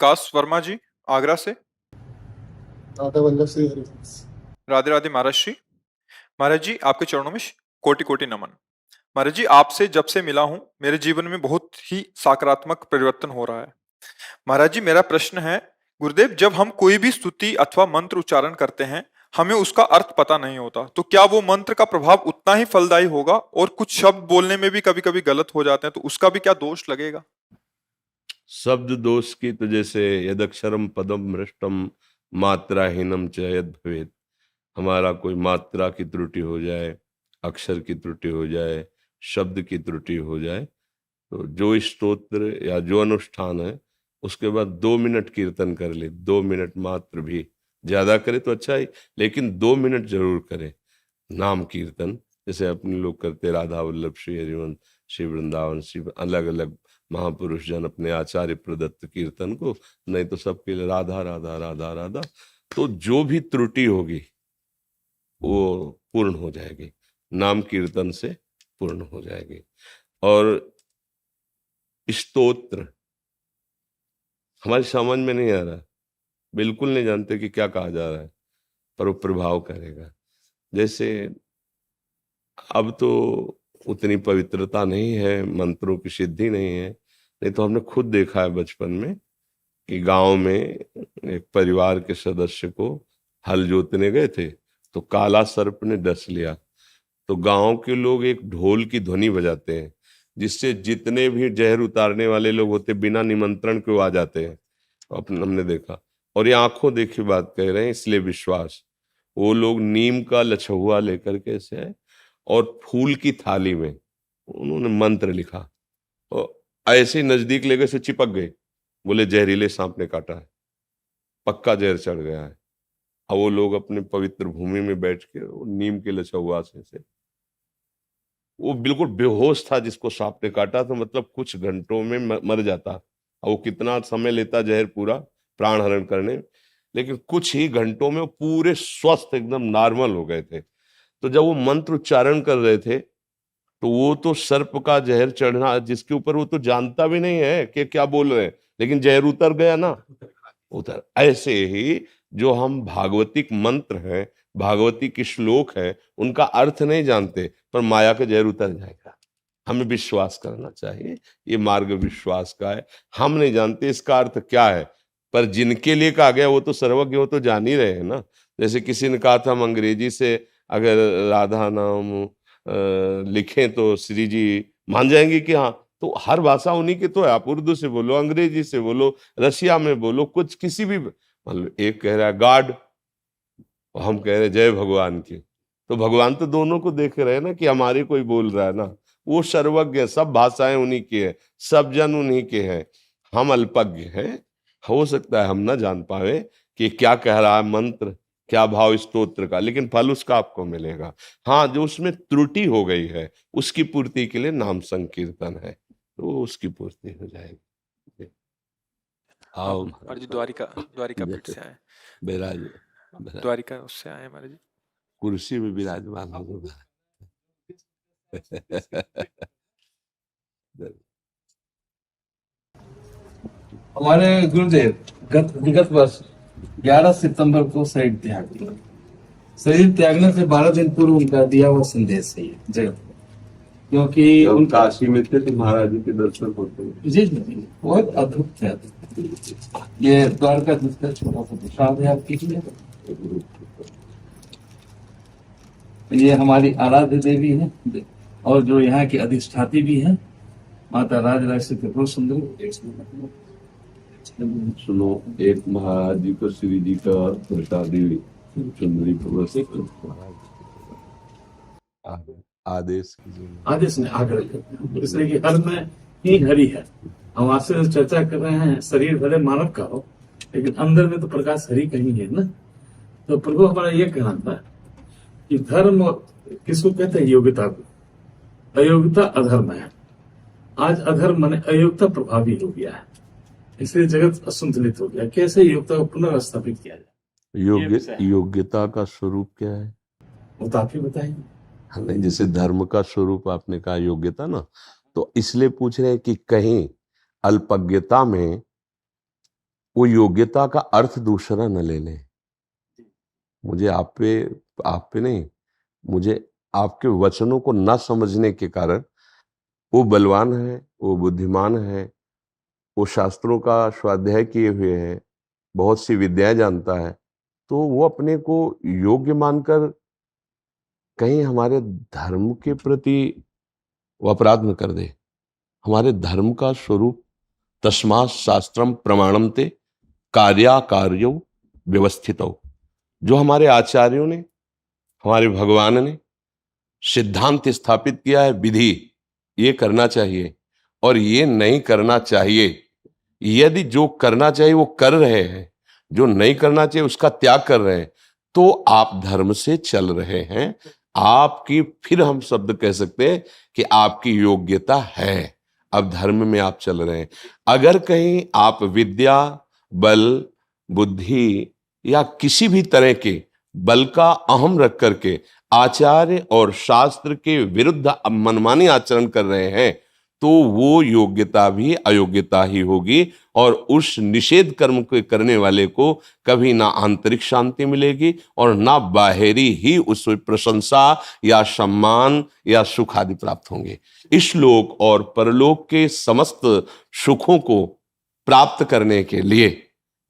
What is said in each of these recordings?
विकास वर्मा जी, आगरा से। राधा वल्लभ श्री हरिवंश। राधे राधे महाराज श्री। महाराज जी, आपके चरणों में कोटि कोटि नमन। महाराज जी, आपसे जब से मिला हूं, मेरे जीवन में बहुत ही सकारात्मक परिवर्तन हो रहा है। महाराज जी, मेरा प्रश्न है, गुरुदेव, जब हम कोई भी स्तुति अथवा मंत्र उच्चारण करते हैं, हमें उसका अर्थ पता नहीं होता, तो क्या वो मंत्र का प्रभाव उतना ही फलदायी होगा? और कुछ शब्द बोलने में भी कभी कभी गलत हो जाते हैं, तो उसका भी क्या दोष लगेगा? शब्द दोष की तो जैसे यदक्षरम पदम भ्रष्टम मात्राहीनम च यद भवेत्, हमारा कोई मात्रा की त्रुटि हो जाए, अक्षर की त्रुटि हो जाए, शब्द की त्रुटि हो जाए, तो जो स्तोत्र या जो अनुष्ठान है उसके बाद 2 मिनट कीर्तन कर ले, 2 मिनट मात्र भी, ज्यादा करे तो अच्छा ही, लेकिन 2 मिनट जरूर करे नाम कीर्तन। जैसे अपने लोग करते राधा वल्लभ श्री हरिवंश, श्री वृंदावन, श्री अलग अलग महापुरुष जन अपने आचार्य प्रदत्त कीर्तन को, नहीं तो सबके लिए राधा राधा राधा राधा। तो जो भी त्रुटि होगी वो पूर्ण हो जाएगी, नाम कीर्तन से पूर्ण हो जाएगी। और स्तोत्र हमारी समझ में नहीं आ रहा, बिल्कुल नहीं जानते कि क्या कहा जा रहा है, पर वो प्रभाव करेगा। जैसे अब तो उतनी पवित्रता नहीं है, मंत्रों की सिद्धि नहीं है, नहीं तो हमने खुद देखा है बचपन में कि गांव में एक परिवार के सदस्य को हल जोतने गए थे, तो काला सर्प ने डस लिया। तो गांव के लोग एक ढोल की ध्वनि बजाते हैं, जिससे जितने भी जहर उतारने वाले लोग होते बिना निमंत्रण के आ जाते हैं। अपने हमने देखा, और ये आंखों देखी बात कह रहे हैं, इसलिए विश्वास। वो लोग नीम का लछुआ लेकर के ऐसे आए और फूल की थाली में उन्होंने मंत्र लिखा और ऐसे ही नजदीक लेकर से चिपक गए। बोले जहरीले सांप ने काटा है, पक्का जहर चढ़ गया है। अब वो लोग अपने पवित्र भूमि में बैठ के नीम के लछुआ से वो बिल्कुल बेहोश था जिसको सांप ने काटा, तो मतलब कुछ घंटों में मर जाता। अब वो कितना समय लेता जहर पूरा प्राण हरण करने, लेकिन कुछ ही घंटों में वो पूरे स्वस्थ एकदम नॉर्मल हो गए थे। तो जब वो मंत्र उच्चारण कर रहे थे, तो वो तो सर्प का जहर चढ़ना जिसके ऊपर वो तो जानता भी नहीं है कि क्या बोल रहे हैं, लेकिन जहर उतर गया ना, उतर। ऐसे ही जो हम भागवतिक मंत्र हैं, भागवती के श्लोक है, उनका अर्थ नहीं जानते, पर माया का जहर उतर जाएगा। हमें विश्वास करना चाहिए, ये मार्ग विश्वास का है। हम नहीं जानते इसका अर्थ क्या है, पर जिनके लिए कहा गया वो तो सर्वज्ञ, वो तो जान ही रहे हैं ना। जैसे किसी ने कहा था हम अंग्रेजी से अगर राधा नाम लिखें तो श्री जी मान जाएंगे कि हाँ, तो हर भाषा उन्हीं की तो है। आप उर्दू से बोलो, अंग्रेजी से बोलो, रशिया में बोलो, कुछ किसी भी, मतलब एक कह रहा है गॉड और हम कह रहे हैं जय भगवान की, तो भगवान तो दोनों को देख रहे हैं ना कि हमारे कोई बोल रहा है ना। वो सर्वज्ञ है, सब भाषाएं उन्हीं की है, सब जन उन्हीं के हैं, हम अल्पज्ञ हैं। हो सकता है हम ना जान पाए कि क्या कह रहा है मंत्र, क्या भाव स्तोत्र का, लेकिन फल उसका आपको मिलेगा। हाँ, जो उसमें त्रुटि हो गई है उसकी पूर्ति के लिए नाम संकीर्तन है, तो उसकी पूर्ति हो जाएगी। आओ महाराज जी, द्वारिका द्वारिका पीठ से आए। बिराज, द्वारिका उससे आए महाराज जी। कुर्सी में विराजमान हो। हमारे गुरुदेव विगत वर्ष 11 सितंबर को शरीर त्याग दिया। शरीर त्यागने से 12 दिन पूर्व उनका दिया हुआ संदेश है जगत, क्योंकि उनका काशी में थे तो महाराज जी के दर्शन होते हैं। जी बहुत अद्भुत थे। ये द्वारका जिसका छोटा सा प्रसाद है, आप कीजिए। ये हमारी आराध्य देवी है और जो यहाँ की अधिष्ठाती भी है, माता राजराजेश्वरी त्रिपुर सुंदरी। सुनो, एक महाराज जी को श्री जी का प्रसादी सुंदरी आदेश ने आग्रह करते, इसलिए कि हर में ही हरि है। हम आपसे चर्चा कर रहे हैं, शरीर भले मानव का हो लेकिन अंदर में तो प्रकाश हरि कहीं है ना। तो प्रभु हमारा ये कहना था कि धर्म किसको कहते हैं? योग्यता को। अयोग्यता अधर्म है। आज अधर्म माने अयोग्यता प्रभावी हो गया है, इसलिए जगत असंतुलित हो गया। कैसे योग्यता को पुनर्स्थापित किया जाए? योग्यता का स्वरूप क्या है वो तो आप ही बताएंगे। नहीं, जैसे धर्म का स्वरूप आपने कहा योग्यता ना, तो इसलिए पूछ रहे हैं कि कहीं अल्पज्ञता में वो योग्यता का अर्थ दूसरा न ले लें। मुझे आप पे नहीं, मुझे आपके वचनों को न समझने के कारण वो बलवान है, वो बुद्धिमान है, वो शास्त्रों का स्वाध्याय किए हुए है, बहुत सी विद्याएं जानता है, तो वो अपने को योग्य मानकर कहीं हमारे धर्म के प्रति वो अपराध न कर दे। हमारे धर्म का स्वरूप तस्मात् शास्त्रम प्रमाणम ते कार्याकार्यो व्यवस्थितो, जो हमारे आचार्यों ने, हमारे भगवान ने सिद्धांत स्थापित किया है, विधि, ये करना चाहिए और ये नहीं करना चाहिए। यदि जो करना चाहिए वो कर रहे हैं, जो नहीं करना चाहिए उसका त्याग कर रहे हैं, तो आप धर्म से चल रहे हैं। आपकी, फिर हम शब्द कह सकते हैं कि आपकी योग्यता है, अब धर्म में आप चल रहे हैं। अगर कहीं आप विद्या, बल, बुद्धि या किसी भी तरह के बल का अहम रख करके आचार्य और शास्त्र के विरुद्ध मनमानी आचरण कर रहे हैं, तो वो योग्यता भी अयोग्यता ही होगी और उस निषेध कर्म को करने वाले को कभी ना आंतरिक शांति मिलेगी और ना बाहरी ही उस प्रशंसा या सम्मान या सुख आदि प्राप्त होंगे। इस लोक और परलोक के समस्त सुखों को प्राप्त करने के लिए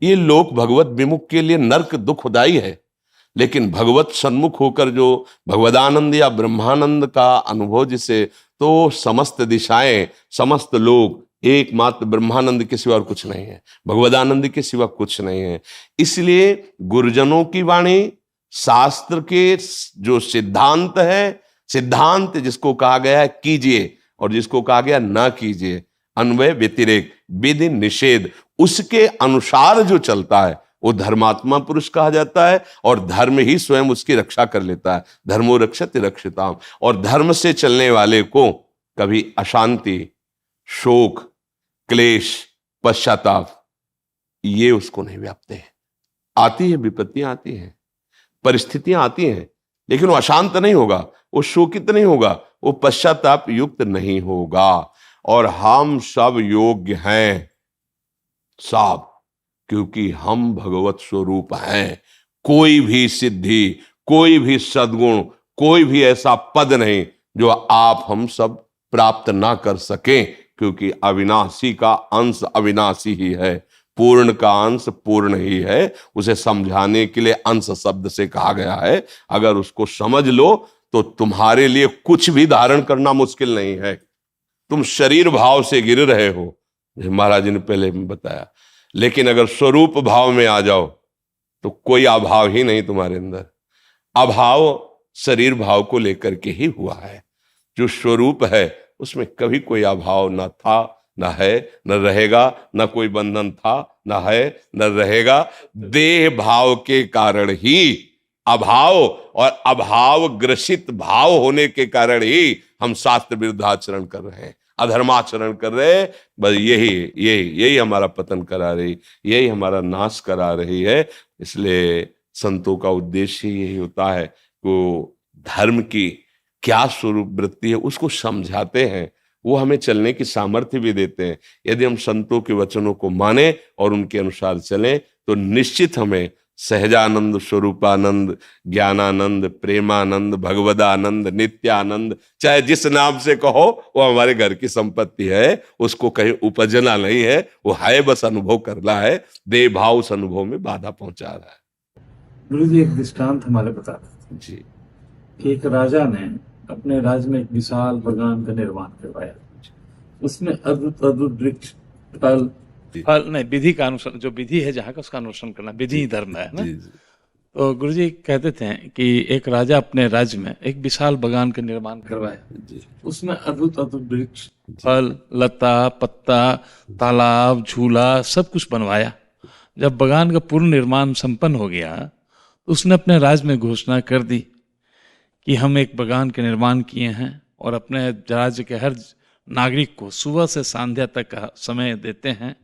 ये लोक भगवत विमुख के लिए नरक दुखदाई है, लेकिन भगवत सन्मुख होकर जो भगवदानंद या ब्रह्मानंद का अनुभव जिसे, तो समस्त दिशाएं, समस्त लोग एकमात्र ब्रह्मानंद के सिवा और कुछ नहीं है, भगवदानंद के सिवा कुछ नहीं है। इसलिए गुरुजनों की वाणी, शास्त्र के जो सिद्धांत है, सिद्धांत जिसको कहा गया है कीजिए और जिसको कहा गया ना कीजिए, अन्वय व्यतिरेक विधि निषेध, उसके अनुसार जो चलता है वो धर्मात्मा पुरुष कहा जाता है और धर्म ही स्वयं उसकी रक्षा कर लेता है। धर्मो रक्षति रक्षिताम। और धर्म से चलने वाले को कभी अशांति, शोक, क्लेश, पश्चाताप ये उसको नहीं व्यापते हैं। आती है, विपत्तियां आती हैं, परिस्थितियां आती हैं, लेकिन वो अशांत नहीं होगा, वो शोकित नहीं होगा, वो पश्चाताप युक्त नहीं होगा। और हम सब योग्य हैं, सब, क्योंकि हम भगवत स्वरूप हैं। कोई भी सिद्धि, कोई भी सद्गुण, कोई भी ऐसा पद नहीं जो आप हम सब प्राप्त ना कर सकें, क्योंकि अविनाशी का अंश अविनाशी ही है, पूर्ण का अंश पूर्ण ही है। उसे समझाने के लिए अंश शब्द से कहा गया है। अगर उसको समझ लो तो तुम्हारे लिए कुछ भी धारण करना मुश्किल नहीं है। तुम शरीर भाव से गिर रहे हो, महाराज जी ने पहले बताया, लेकिन अगर स्वरूप भाव में आ जाओ तो कोई अभाव ही नहीं तुम्हारे अंदर। अभाव शरीर भाव को लेकर के ही हुआ है। जो स्वरूप है उसमें कभी कोई अभाव ना था, ना है, न रहेगा, न कोई बंधन था, न है, न रहेगा। देह भाव के कारण ही अभाव और अभाव ग्रसित भाव होने के कारण ही हम शास्त्र विरुद्ध आचरण कर रहे हैं, अधर्माचरण कर रहे हैं। बस यही हमारा पतन करा रही, यही हमारा नाश करा रही है। इसलिए संतों का उद्देश्य यही होता है कि धर्म की क्या स्वरूप वृत्ति है उसको समझाते हैं, वो हमें चलने की सामर्थ्य भी देते हैं। यदि हम संतों के वचनों को माने और उनके अनुसार चलें तो निश्चित हमें सहजानंद, स्वरूपानंद, ज्ञानानंद, प्रेमानंद, भगवदानंद, नित्यानंद, चाहे जिस नाम से कहो, वो हमारे घर की संपत्ति है। उसको कहीं उपजना नहीं है, वो है बस अनुभव करना है। देह भाव उस अनुभव में बाधा पहुंचा रहा है। गुरु जी एक दृष्टांत हमारे बताते जी कि एक राजा ने अपने राज्य में एक विशाल बगान का निर्माण करवाया। उसमें अद्भुत अद्भुत वृक्ष, फल नहीं, विधि का अनुसरण, जो विधि है जहाँ का उसका अनुसरण करना, विधि ही धर्म है ना। तो गुरु जी कहते थे कि एक राजा अपने राज्य में एक विशाल बगान का निर्माण करवाया। उसमें अद्भुत अद्भुत वृक्ष, फल, लता, पत्ता, तालाब, झूला सब कुछ बनवाया। जब बगान का पूर्ण निर्माण संपन्न हो गया तो उसने अपने राज्य में घोषणा कर दी कि हम एक बगान के निर्माण किए हैं और अपने राज्य के हर नागरिक को सुबह से संध्या तक का समय देते हैं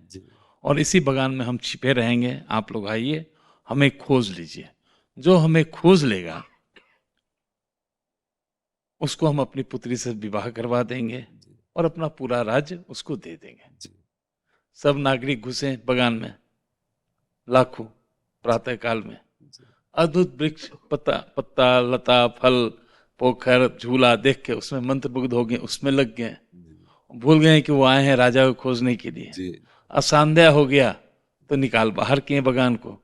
और इसी बगान में हम छिपे रहेंगे। आप लोग आइए, हमें खोज लीजिए, जो हमें खोज लेगा उसको हम अपनी पुत्री से विवाह करवा देंगे और अपना पूरा राज्य उसको दे देंगे। सब नागरिक घुसे बगान में, लाखों प्रातः काल में। अद्भुत वृक्ष, पत्ता पत्ता, लता, फल, पोखर, झूला देख के उसमें मंत्रमुग्ध हो गए, उसमें लग गए, भूल गए कि वो आए हैं राजा को खोजने के लिए। असंध्या हो गया तो निकाल बाहर किए बगान को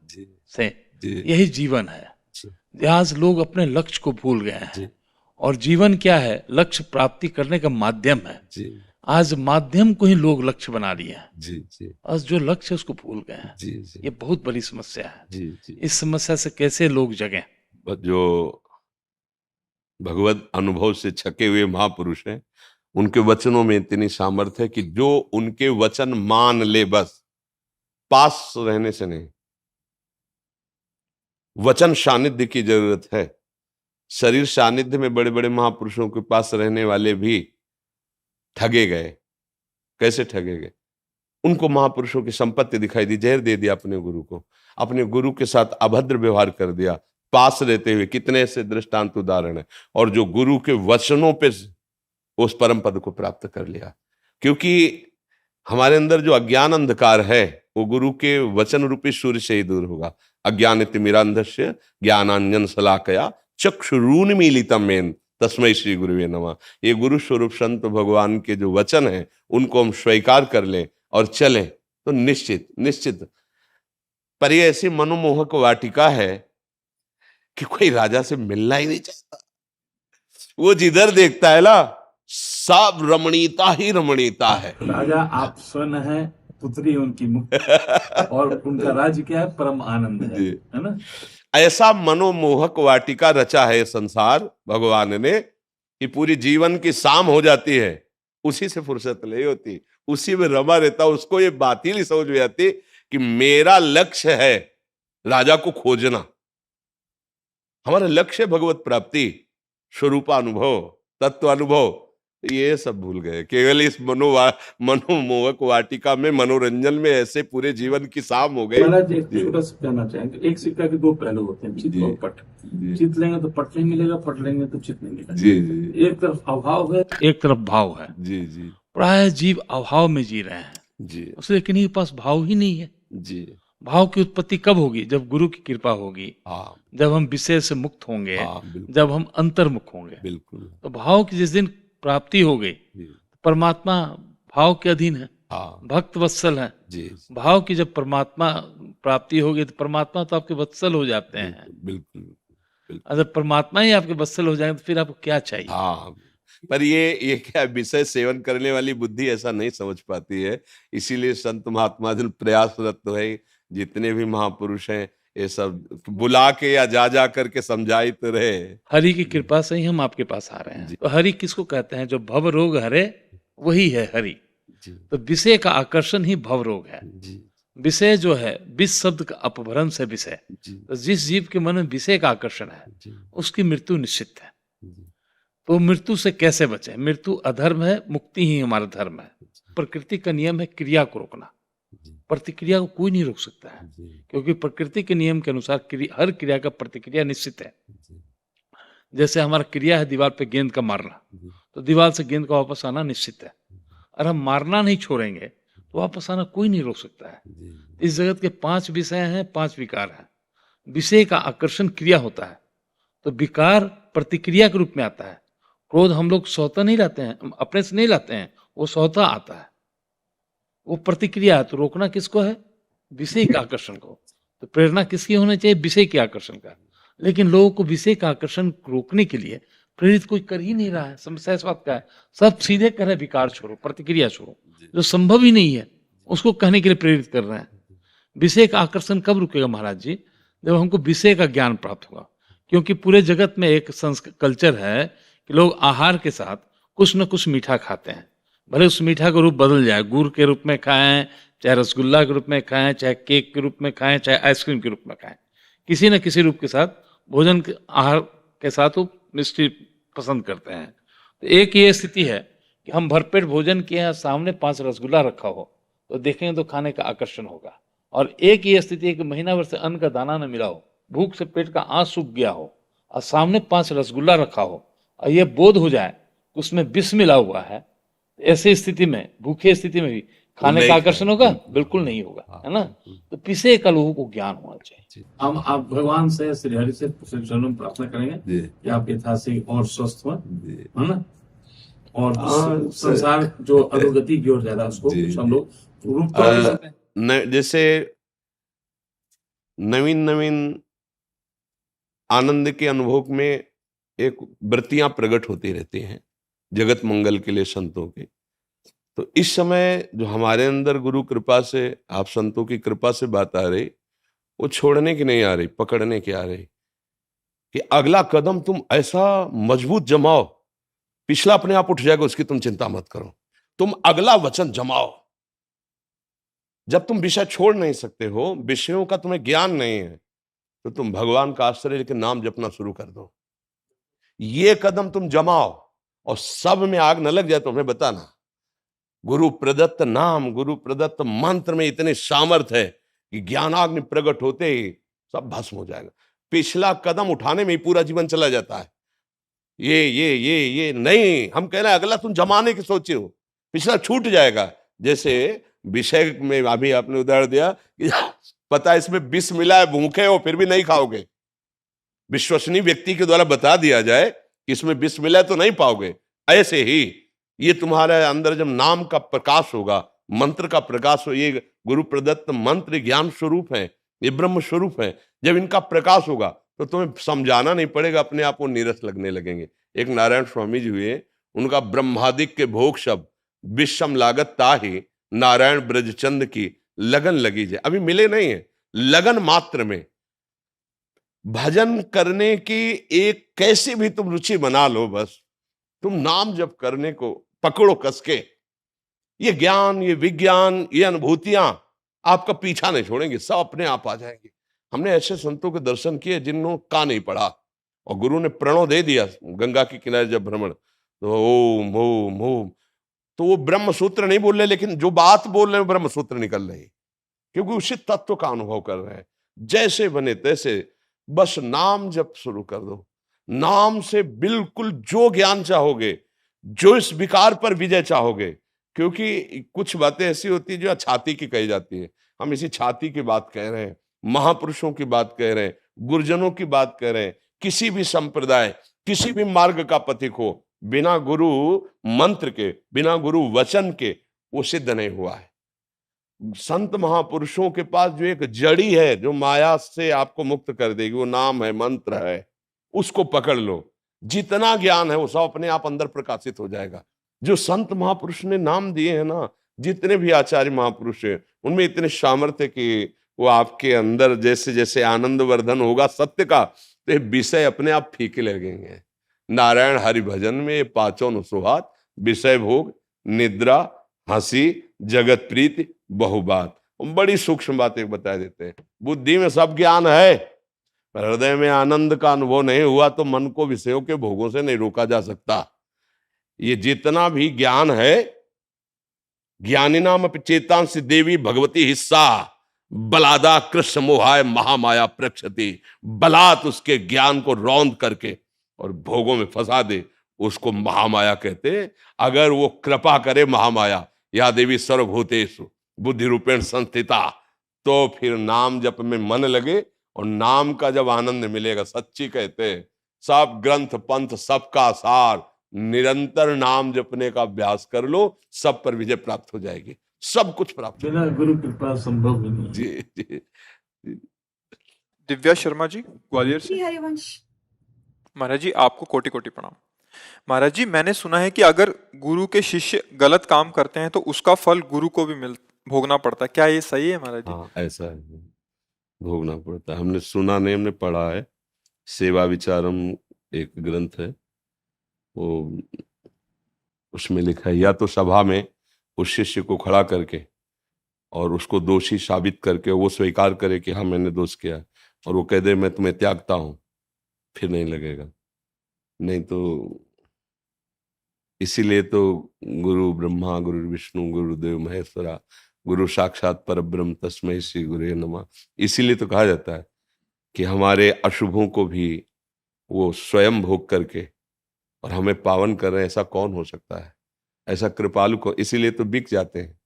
से। यही जीवन है। आज लोग अपने लक्ष्य को भूल गए हैं। और जीवन क्या है? लक्ष्य प्राप्ति करने का माध्यम है। आज माध्यम को ही लोग लक्ष्य बना लिया है। आज जो लक्ष्य है उसको भूल गए हैं। ये बहुत बड़ी समस्या है। इस समस्या से कैसे लोग जगें? जो भगवत अनुभव से छके हुए महापुरुष हैं, उनके वचनों में इतनी सामर्थ्य है कि जो उनके वचन मान ले, बस पास रहने से नहीं, वचन सानिध्य की जरूरत है। शरीर सानिध्य में बड़े बड़े महापुरुषों के पास रहने वाले भी ठगे गए। कैसे ठगे गए? उनको महापुरुषों की संपत्ति दिखाई दी, जहर दे दिया अपने गुरु को, अपने गुरु के साथ अभद्र व्यवहार कर दिया पास रहते हुए। कितने ऐसे दृष्टांत उदाहरण है। और जो गुरु के वचनों पे उस परम पद को प्राप्त कर लिया। क्योंकि हमारे अंदर जो अज्ञान अंधकार है वो गुरु के वचन रूपी सूर्य से ही दूर होगा। अज्ञान तिमिरांधस्य ज्ञानांजन शलाकया चक्षुरुन्मीलितम मेन तस्मै श्री गुरुवे नमः। ये गुरु स्वरूप संत भगवान के जो वचन है उनको हम स्वीकार कर लें और चलें तो निश्चित। पर ये ऐसी मनोमोहक वाटिका है कि कोई राजा से मिलना ही नहीं चाहता। वो जिधर देखता है ना, सब रमणीयता ही रमणीयता है। राजा आप स्वयं है, पुत्री उनकी मुक्ति, और उनका राज्य क्या है? परम आनंद है ना? ऐसा मनोमोहक वाटिका रचा है संसार भगवान ने कि पूरी जीवन की शाम हो जाती है, उसी से फुर्सत नहीं होती, उसी में रमा रहता। उसको ये बात ही नहीं समझ में आती कि मेरा लक्ष्य है राजा को खोजना। हमारा लक्ष्य है भगवत प्राप्ति, स्वरूपानुभव, तत्वानुभव। ये सब भूल गए। केवल इस मनोमोहक वाटिका में, मनोरंजन में ऐसे पूरे जीवन की शाम हो गई। महाराज एक छोटा सा कहना चाहेंगे, एक सिक्का के दो पहलू होते हैं, चित और पट। चित लेंगे तो पट नहीं मिलेगा, पट लेंगे तो चित नहीं मिलेगा। एक तरफ अभाव है, एक तरफ भाव है। प्राय जीव अभाव में जी रहे हैं उससे, लेकिन इनके पास भाव ही नहीं है। भाव की उत्पत्ति कब होगी? जब गुरु की कृपा होगी, जब हम विषय से मुक्त होंगे, जब हम अंतर्मुख होंगे। बिल्कुल। तो भाव की जिस दिन प्राप्ति हो गई, परमात्मा भाव के अधीन है, भक्त वत्सल है। भाव की जब परमात्मा प्राप्ति होगी तो परमात्मा तो आपके वत्सल हो जाते हैं। बिल्कुल। अगर परमात्मा ही आपके वत्सल हो जाएंगे तो फिर आपको क्या चाहिए? पर ये क्या विषय सेवन करने वाली बुद्धि ऐसा नहीं समझ पाती है। इसीलिए संत महात्मा जन प्रयासरत तो है, जितने भी महापुरुष हैं ये सब बुला के या जा करके समझाई तो रहे। हरि की कृपा से ही हम आपके पास आ रहे हैं। तो हरि किसको कहते हैं? जो भव रोग हरे वही है हरि। तो विषय का आकर्षण ही भव रोग है। विषय जो है, विष शब्द का अपभ्रंश है विषय। तो जिस जीव के मन में विषय का आकर्षण है उसकी मृत्यु निश्चित है। तो मृत्यु से कैसे बचे? मृत्यु अधर्म है, मुक्ति ही हमारा धर्म है। प्रकृति का नियम है क्रिया को रोकना, प्रतिक्रिया को कोई नहीं रोक सकता है। क्योंकि प्रकृति के नियम के अनुसार हर क्रिया का प्रतिक्रिया निश्चित है। जैसे हमारा क्रिया है दीवार पे गेंद का मारना, तो दीवार से गेंद का वापस आना निश्चित है। और हम मारना नहीं छोड़ेंगे तो वापस आना कोई नहीं रोक सकता है। इस जगत के 5 विषय हैं, 5 विकार हैं। विषय का आकर्षण क्रिया होता है, तो विकार प्रतिक्रिया के रूप में आता है। क्रोध हम लोग स्वतः नहीं लाते हैं, अपने से नहीं लाते हैं, वो स्वतः आता है, वो प्रतिक्रिया है। तो रोकना किसको है? विषय का आकर्षण को। तो प्रेरणा किसकी होनी चाहिए? विषय के आकर्षण का। लेकिन लोगों को विषय का आकर्षण रोकने के लिए प्रेरित कोई कर ही नहीं रहा है। समस्या इस बात का है, सब सीधे कह रहे विकार छोड़ो, प्रतिक्रिया छोड़ो, जो संभव ही नहीं है उसको कहने के लिए प्रेरित कर रहे हैं। विषय का आकर्षण कब रुकेगा महाराज जी? जब हमको विषय का ज्ञान प्राप्त होगा। क्योंकि पूरे जगत में एक कल्चर है कि लोग आहार के साथ कुछ न कुछ मीठा खाते हैं। भले उस मीठा का रूप बदल जाए, गुड़ के रूप में खाएं, चाहे रसगुल्ला के रूप में खाएं, चाहे केक के रूप में खाएं, चाहे आइसक्रीम के रूप में खाएं, किसी न किसी रूप के साथ भोजन के आहार के साथ वो मिष्टी पसंद करते हैं। तो एक ये स्थिति है कि हम भरपेट भोजन किए हैं, सामने 5 रसगुल्ला रखा हो तो देखेंगे तो खाने का आकर्षण होगा। और एक ये स्थिति है कि महीना भर से अन्न का दाना न मिला हो, भूख से पेट का आँच सूख गया हो और सामने 5 रसगुल्ला रखा हो और ये बोध हो जाए कि उसमें विष मिला हुआ है। ऐसी स्थिति में, भूखे स्थिति में भी खाने नहीं का खाएं। आकर्षण होगा, बिल्कुल नहीं होगा, है ना। तो पिसे का लोगों को ज्ञान होना चाहिए। हम आप भगवान से श्री हरि से चरणों में प्रार्थना करेंगे जी कि आप यथासी और स्वस्थ हो, जी है ना। और हाँ, संसार जो अधोगति की ओर जा रहा है उसको जी, कुछ हम जी। लोग रूप तो नहीं सकते। जैसे नवीन नवीन आनंद के अनुभव में एक वृत्तियां प्रकट होती रहती हैं जगत मंगल के लिए संतों के। तो इस समय जो हमारे अंदर गुरु कृपा से, आप संतों की कृपा से बात आ रही, वो छोड़ने की नहीं आ रही, पकड़ने की आ रही कि अगला कदम तुम ऐसा मजबूत जमाओ, पिछला अपने आप उठ जाएगा, उसकी तुम चिंता मत करो, तुम अगला वचन जमाओ। जब तुम विषय छोड़ नहीं सकते हो, विषयों का तुम्हें ज्ञान नहीं है, तो तुम भगवान का आश्रय लेकर नाम जपना शुरू कर दो। ये कदम तुम जमाओ और सब में आग न लग जाए तो हमें बताना। गुरु प्रदत्त नाम, गुरु प्रदत्त मंत्र में इतने सामर्थ्य है कि ज्ञानाग्नि प्रकट होते ही सब भस्म हो जाएगा। पिछला कदम उठाने में ही पूरा जीवन चला जाता है। ये नहीं, हम कह रहे हैं अगला तुम जमाने की सोचे हो, पिछला छूट जाएगा। जैसे विषय में अभी आपने उदाहरण दिया कि पता है इसमें विष मिला है, भूखे हो फिर भी नहीं खाओगे, विश्वसनीय व्यक्ति के द्वारा बता दिया जाए कि इसमें विष मिला है तो नहीं पाओगे। ऐसे ही ये तुम्हारे अंदर जब नाम का प्रकाश होगा, मंत्र का प्रकाश हो, ये गुरु प्रदत्त मंत्र ज्ञान स्वरूप है, ये ब्रह्म स्वरूप है, जब इनका प्रकाश होगा तो तुम्हें समझाना नहीं पड़ेगा, अपने आप वो नीरस लगने लगेंगे। एक नारायण स्वामी जी हुए, उनका ब्रह्मादिक के भोग शब्द विषम लागत ताहि नारायण ब्रजचंद की लगन लगी जाए। अभी मिले नहीं है, लगन मात्र में भजन करने की एक कैसी भी तुम रुचि बना लो, बस तुम नाम जप करने को पकड़ो कसके। ये ज्ञान, ये विज्ञान, ये अनुभूतियां आपका पीछा नहीं छोड़ेंगे, सब अपने आप आ जाएंगे। हमने ऐसे संतों के दर्शन किए जिन्होंने का नहीं पढ़ा और गुरु ने प्रणव दे दिया गंगा के किनारे जब भ्रमण, तो ओम ओम ओम, तो वो ब्रह्म सूत्र नहीं बोल रहे, लेकिन जो बात बोल रहे हैं ब्रह्म सूत्र निकल रही, क्योंकि उसी तत्व का अनुभव कर रहे हैं। जैसे बने तैसे बस नाम जप शुरू कर दो। नाम से बिल्कुल जो ज्ञान चाहोगे, जो इस विकार पर विजय चाहोगे, क्योंकि कुछ बातें ऐसी होती है जो छाती की कही जाती है, हम इसी छाती की बात कह रहे हैं, महापुरुषों की बात कह रहे हैं, गुरुजनों की बात कह रहे हैं। किसी भी संप्रदाय, किसी भी मार्ग का पथिक हो, बिना गुरु मंत्र के, बिना गुरु वचन के वो सिद्ध नहीं हुआ है। संत महापुरुषों के पास जो एक जड़ी है जो माया से आपको मुक्त कर देगी, वो नाम है, मंत्र है, उसको पकड़ लो। जितना ज्ञान है वो सब अपने आप अंदर प्रकाशित हो जाएगा। जो संत महापुरुष ने नाम दिए हैं ना, जितने भी आचार्य महापुरुष हैं, उनमें इतने सामर्थ्य कि वो आपके अंदर जैसे जैसे आनंद वर्धन होगा सत्य का, तो ये विषय अपने आप फीके लगेंगे। नारायण हरि भजन में ये पांचों अनुसुहात, विषय भोग, निद्रा, हंसी, जगत प्रीति, बहुबात, बड़ी सूक्ष्म बातें बता देते हैं। बुद्धि में सब ज्ञान है, पर हृदय में आनंद का अनुभव नहीं हुआ तो मन को विषयों के भोगों से नहीं रोका जा सकता। ये जितना भी ज्ञान है, ज्ञानी नाम चेतांसी देवी भगवती हिस्सा बलादा कृष्ण मोहाय महामाया प्रक्षति। बलात् उसके ज्ञान को रौंद करके और भोगों में फंसा दे, उसको महामाया कहते। अगर वो कृपा करे महामाया, या देवी सर्वभूतेषु बुद्धि रूपेण संस्थिता, तो फिर नाम जप में मन लगे और नाम का जब आनंद मिलेगा, सच्ची कहते हैं, सब ग्रंथ पंथ सबका सार, निरंतर नाम जपने का अभ्यास कर लो, सब पर विजय प्राप्त हो जाएगी, सब कुछ प्राप्त हो बिना गुरु कृपा संभव ही नहीं है। जी जी। दिव्या शर्मा जी ग्वालियर से। जी हरिवंश। महाराज जी आपको कोटि कोटि प्रणाम। महाराज जी मैंने सुना है कि अगर गुरु के शिष्य गलत काम करते हैं तो उसका फल गुरु को भी भोगना पड़ता है, क्या ये सही है महाराज जी? हाँ ऐसा है, भोगना पड़ता है। हमने सुना नहीं, हमने पढ़ा है। सेवा विचारम एक ग्रंथ है, वो उसमें लिखा है, या तो सभा में उस शिष्य को खड़ा करके और उसको दोषी साबित करके वो स्वीकार करे कि हाँ मैंने दोष किया, और वो कह दे मैं तुम्हें त्यागता हूं, फिर नहीं लगेगा। नहीं तो इसीलिए तो गुरु ब्रह्मा गुरु विष्णु गुरुदेव महेश्वरा गुरु साक्षात परब्रह्म तस्मै श्री गुरुवे नमः, इसीलिए तो कहा जाता है कि हमारे अशुभों को भी वो स्वयं भोग करके और हमें पावन कर रहे हैं। ऐसा कौन हो सकता है, ऐसा कृपालु को, इसीलिए तो बिक जाते हैं।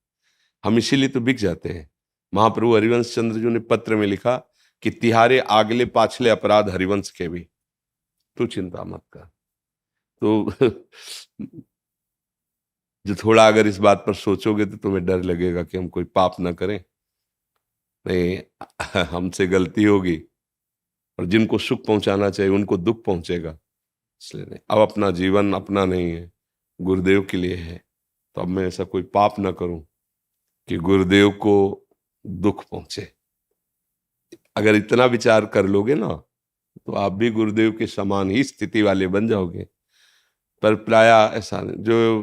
हम इसीलिए तो बिक जाते हैं। महाप्रभु हरिवंश चंद्र जी ने पत्र में लिखा कि तिहारे आगले पाछले अपराध हरिवंश के भी, तू चिंता मत कर। तो जो थोड़ा अगर इस बात पर सोचोगे तो तुम्हें डर लगेगा कि हम कोई पाप ना करें, नहीं हमसे गलती होगी और जिनको सुख पहुंचाना चाहिए उनको दुख पहुंचेगा, इसलिए नहीं। अब अपना जीवन अपना नहीं है, गुरुदेव के लिए है, तो अब मैं ऐसा कोई पाप ना करूं कि गुरुदेव को दुख पहुंचे। अगर इतना विचार कर लोगे ना तो आप भी गुरुदेव के समान ही स्थिति वाले बन जाओगे। पर प्राय ऐसा नहीं, जो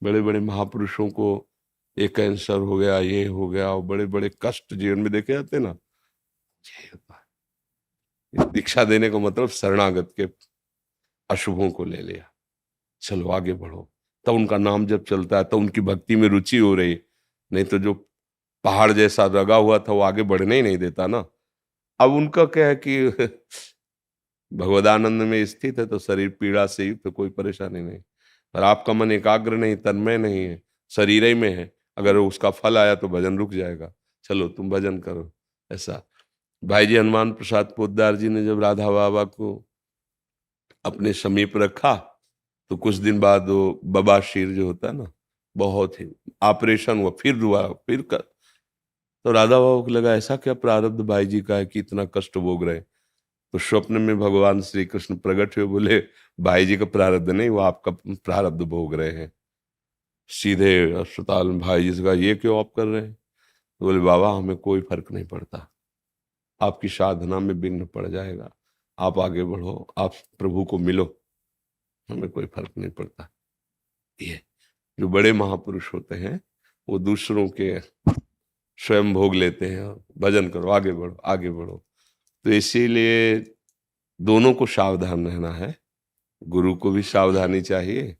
बड़े बड़े महापुरुषों को एक कैंसर हो गया, ये हो गया, और बड़े बड़े कष्ट जीवन में देखे जाते ना, यही होता है। दीक्षा देने का मतलब शरणागत के अशुभों को ले लिया, चलो आगे बढ़ो, तब उनका नाम जब चलता है तो उनकी भक्ति में रुचि हो रही, नहीं तो जो पहाड़ जैसा लगा हुआ था वो आगे बढ़ने ही नहीं देता ना। अब उनका क्या है कि भगवदानंद में स्थित है तो शरीर पीड़ा से युक्त, तो कोई परेशानी नहीं। पर आपका मन एकाग्र नहीं, तन्मय नहीं है, शरीर ही में है, अगर उसका फल आया तो भजन रुक जाएगा। चलो तुम भजन करो। ऐसा भाई जी हनुमान प्रसाद पोद्दार जी ने जब राधा बाबा को अपने समीप रखा तो कुछ दिन बाद वो बबाशीर जो होता है ना, बहुत ही ऑपरेशन हुआ, फिर हुआ, फिर कर, तो राधा बाबा को लगा ऐसा क्या प्रारब्ध भाई जी का है कि इतना कष्ट भोग रहे हैं। तो स्वप्न में भगवान श्री कृष्ण प्रकट हुए, बोले भाई जी का प्रारब्ध नहीं, वो आपका प्रारब्ध भोग रहे हैं। सीधे अस्पताल में भाई जी से कहा ये क्यों आप कर रहे हैं? तो बोले बाबा हमें कोई फर्क नहीं पड़ता, आपकी साधना में विघ्न पड़ जाएगा, आप आगे बढ़ो, आप प्रभु को मिलो, हमें कोई फर्क नहीं पड़ता। ये जो बड़े महापुरुष होते हैं वो दूसरों के स्वयं भोग लेते हैं, भजन करो, आगे बढ़ो, आगे बढ़ो। तो इसीलिए दोनों को सावधान रहना है, गुरु को भी सावधानी चाहिए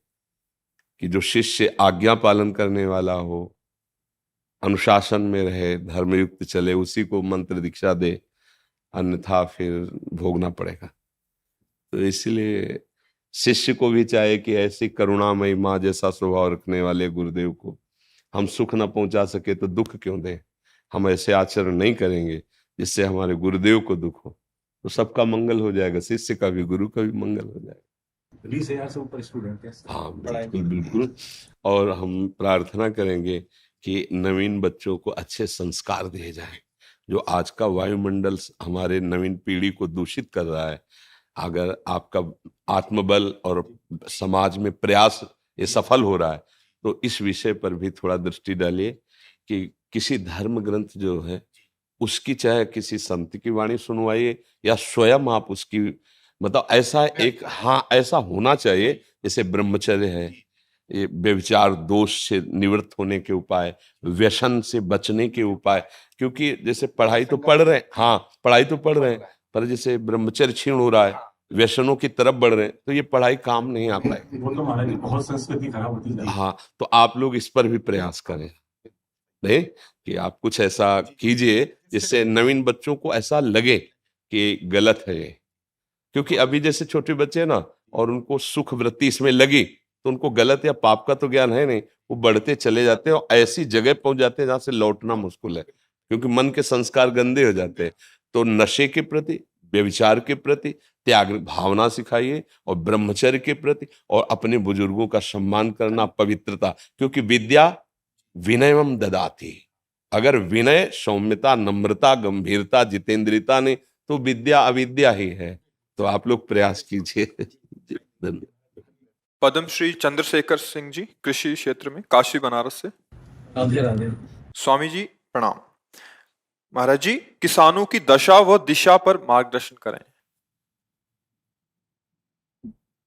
कि जो शिष्य आज्ञा पालन करने वाला हो, अनुशासन में रहे, धर्मयुक्त चले, उसी को मंत्र दीक्षा दे, अन्यथा फिर भोगना पड़ेगा। तो इसलिए शिष्य को भी चाहे कि ऐसी करुणामयी माँ जैसा स्वभाव रखने वाले गुरुदेव को हम सुख न पहुंचा सके तो दुख क्यों दें। हम ऐसे आचरण नहीं करेंगे जिससे हमारे गुरुदेव को दुख हो, तो सबका मंगल हो जाएगा, शिष्य का भी गुरु का भी मंगल हो जाएगा। 20,000 से ऊपर स्टूडेंट है। हाँ बिल्कुल बिल्कुल। और हम प्रार्थना करेंगे कि नवीन बच्चों को अच्छे संस्कार दिए जाएं। जो आज का वायुमंडल हमारे नवीन पीढ़ी को दूषित कर रहा है, अगर आपका आत्मबल और समाज में प्रयास ये सफल हो रहा है तो इस विषय पर भी थोड़ा दृष्टि डालिए कि किसी धर्म ग्रंथ जो है उसकी चाहे किसी संत की वाणी सुनवाइए या स्वयं आप उसकी, मतलब ऐसा एक, हाँ ऐसा होना चाहिए जैसे ब्रह्मचर्य है, ये व्यभिचार दोष से निवृत्त होने के उपाय, व्यसन से बचने के उपाय। क्योंकि जैसे पढ़ाई तो पढ़ रहे हैं, हाँ पढ़ाई तो पढ़ रहे हैं, पर जैसे ब्रह्मचर्य क्षीण हो रहा है, व्यसनों की तरफ बढ़ रहे हैं, तो ये पढ़ाई काम नहीं आ पाएगी। वो तो महाराज जी बहुत संस्कृति खराब होती जा रही है। हाँ तो आप लोग इस पर भी प्रयास करें, नहीं कि आप कुछ ऐसा कीजिए जिससे नवीन बच्चों को ऐसा लगे कि गलत है ये। क्योंकि अभी जैसे छोटे बच्चे हैं ना और उनको सुख वृत्ति इसमें लगी तो उनको गलत या पाप का तो ज्ञान है नहीं, वो बढ़ते चले जाते हैं और ऐसी जगह पहुंच जाते हैं जहां से लौटना मुश्किल है, क्योंकि मन के संस्कार गंदे हो जाते हैं। तो नशे के प्रति, व्यभिचार के प्रति त्याग भावना सिखाइए और ब्रह्मचर्य के प्रति और अपने बुजुर्गों का सम्मान करना, पवित्रता, क्योंकि विद्या विनयम ददाती। अगर विनय, सौम्यता, नम्रता, गंभीरता, जितेंद्रियता नहीं तो विद्या अविद्या ही है। तो आप लोग प्रयास कीजिए। धन्यवाद। पद्मश्री चंद्रशेखर सिंह जी, कृषि क्षेत्र में, काशी बनारस से। राधे राधे। स्वामी जी प्रणाम। महाराज जी, किसानों की दशा व दिशा पर मार्गदर्शन करें।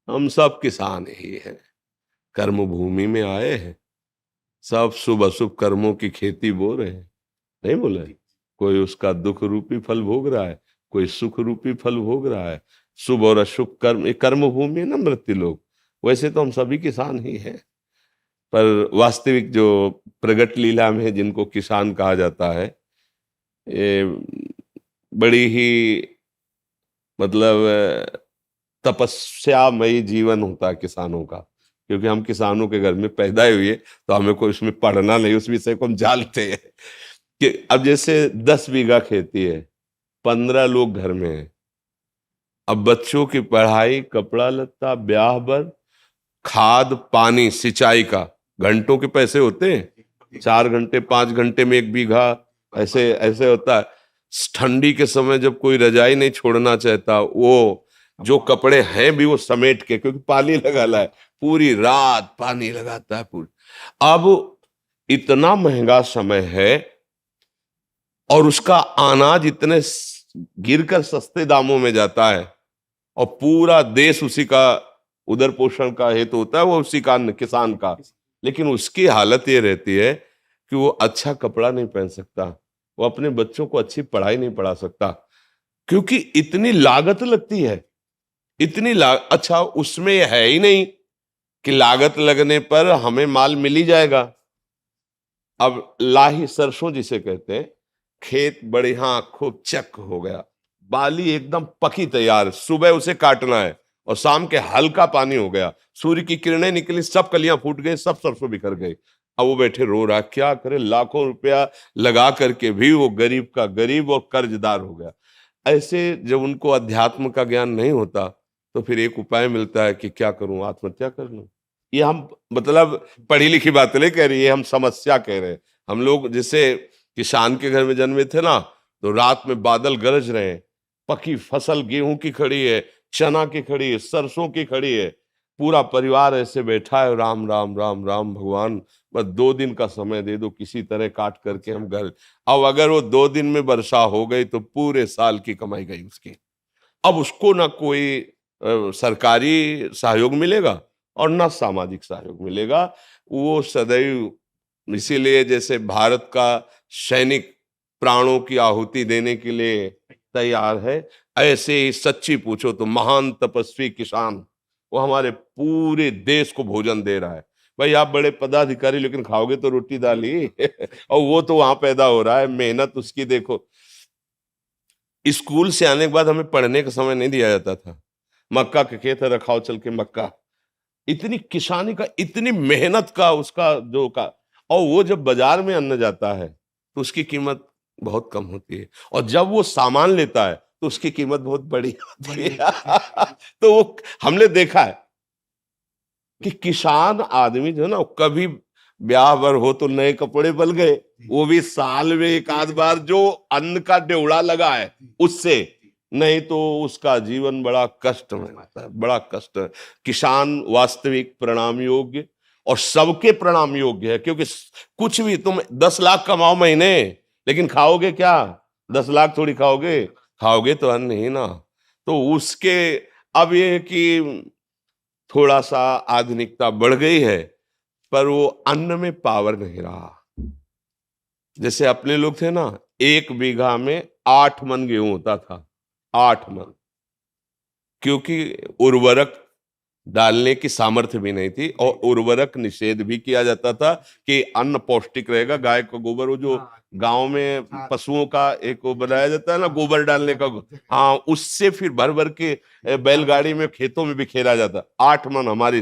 हम सब किसान ही हैं, कर्म भूमि में आए हैं, सब शुभ अशुभ कर्मों की खेती बो रहे हैं, नहीं बोले? कोई उसका दुख रूपी फल भोग रहा है, कोई सुख रूपी फल भोग रहा है। शुभ और अशुभ कर्म, कर्म भूमि है ना मृत्यु लोग। वैसे तो हम सभी किसान ही हैं, पर वास्तविक जो प्रगट लीला में जिनको किसान कहा जाता है, ये बड़ी ही मतलब तपस्यामयी जीवन होता है किसानों का। क्योंकि हम किसानों के घर में पैदा हुए, तो हमें कोई उसमें पढ़ना नहीं, उस विषय को हम जानते हैं कि अब जैसे 10 बीघा खेती है, 15 लोग घर में हैं, अब बच्चों की पढ़ाई, कपड़ा लत्ता, ब्याह बर, खाद पानी, सिंचाई का घंटों के पैसे होते हैं, 4 घंटे 5 घंटे में 1 बीघा, ऐसे ऐसे होता है। ठंडी के समय जब कोई रजाई नहीं छोड़ना चाहता, वो जो कपड़े हैं भी वो समेट के, क्योंकि पानी लगा है, पूरी रात पानी लगाता है पूरी। अब इतना महंगा समय है और उसका अनाज इतने गिरकर सस्ते दामों में जाता है, और पूरा देश उसी का उदर पोषण का हेतु होता है, वो उसी का किसान का। लेकिन उसकी हालत ये रहती है कि वो अच्छा कपड़ा नहीं पहन सकता, वो अपने बच्चों को अच्छी पढ़ाई नहीं पढ़ा सकता, क्योंकि इतनी लागत लगती है, अच्छा उसमें यह है ही नहीं कि लागत लगने पर हमें माल मिल ही जाएगा। अब लाही सरसों जिसे कहते हैं, खेत बढ़िया खूब चक हो गया, बाली एकदम पकी तैयार, सुबह उसे काटना है और शाम के हल्का पानी हो गया, सूर्य की किरणें निकली, सब कलियां फूट गई, सब सरसों बिखर गई। अब वो बैठे रो रहा, क्या करे, लाखों रुपया लगा करके भी वो गरीब का गरीब और कर्जदार हो गया। ऐसे जब उनको अध्यात्म का ज्ञान नहीं होता, तो फिर एक उपाय मिलता है कि क्या करूं, आत्महत्या कर लूं। ये हम मतलब पढ़ी लिखी बात नहीं कह रही है, हम समस्या कह रहे हैं। हम लोग जैसे किसान के घर में जन्मे थे ना, तो रात में बादल गरज रहे हैं, पकी फसल गेहूं की खड़ी है, चना की खड़ी है, सरसों की खड़ी है, पूरा परिवार ऐसे बैठा है, राम राम राम राम भगवान, बस 2 दिन का समय दे दो, किसी तरह काट करके हम घर। अब अगर वो 2 दिन में वर्षा हो गई तो पूरे साल की कमाई गई उसकी। अब उसको ना कोई सरकारी सहयोग मिलेगा और ना सामाजिक सहयोग मिलेगा। वो सदैव, इसीलिए जैसे भारत का सैनिक प्राणों की आहुति देने के लिए तैयार है, ऐसे ही सच्ची पूछो तो महान तपस्वी किसान, वो हमारे पूरे देश को भोजन दे रहा है। भाई आप बड़े पदाधिकारी, लेकिन खाओगे तो रोटी दाल ही और वो तो वहां पैदा हो रहा है, मेहनत उसकी देखो। स्कूल से आने के बाद हमें पढ़ने का समय नहीं दिया जाता था, मक्का के खेत है, रखाओ चल के मक्का। इतनी किसानी का, इतनी मेहनत का उसका जो का, और वो जब बाजार में अन्न जाता है तो उसकी कीमत बहुत कम होती है, और जब वो सामान लेता है तो उसकी कीमत बहुत बड़ी होती है। तो वो हमने देखा है कि किसान आदमी जो है ना, कभी ब्याह बर हो तो नए कपड़े बल गए, वो भी साल में एक आध बार जो अन्न का ड्योढ़ा लगा है उससे, नहीं तो उसका जीवन बड़ा कष्ट में रहता है, बड़ा कष्ट है। किसान वास्तविक प्रणाम योग्य और सबके प्रणाम योग्य है, क्योंकि कुछ भी तुम 10 लाख कमाओ महीने, लेकिन खाओगे क्या? 10 लाख थोड़ी खाओगे, खाओगे तो अन्न ही ना। तो उसके अब ये कि थोड़ा सा आधुनिकता बढ़ गई है, पर वो अन्न में पावर नहीं रहा। जैसे अपने लोग थे ना, 1 बीघा में 8 मन गेहूं होता था, 8 मन, क्योंकि उर्वरक डालने की सामर्थ्य भी नहीं थी और उर्वरक निषेध भी किया जाता था कि अन्न पौष्टिक रहेगा। गाय का गोबर, वो जो गांव में पशुओं का एक वो बनाया जाता है ना, गोबर डालने का, हाँ, उससे फिर भर भर के बैलगाड़ी में खेतों में बिखेरा जाता। 8 मन हमारी,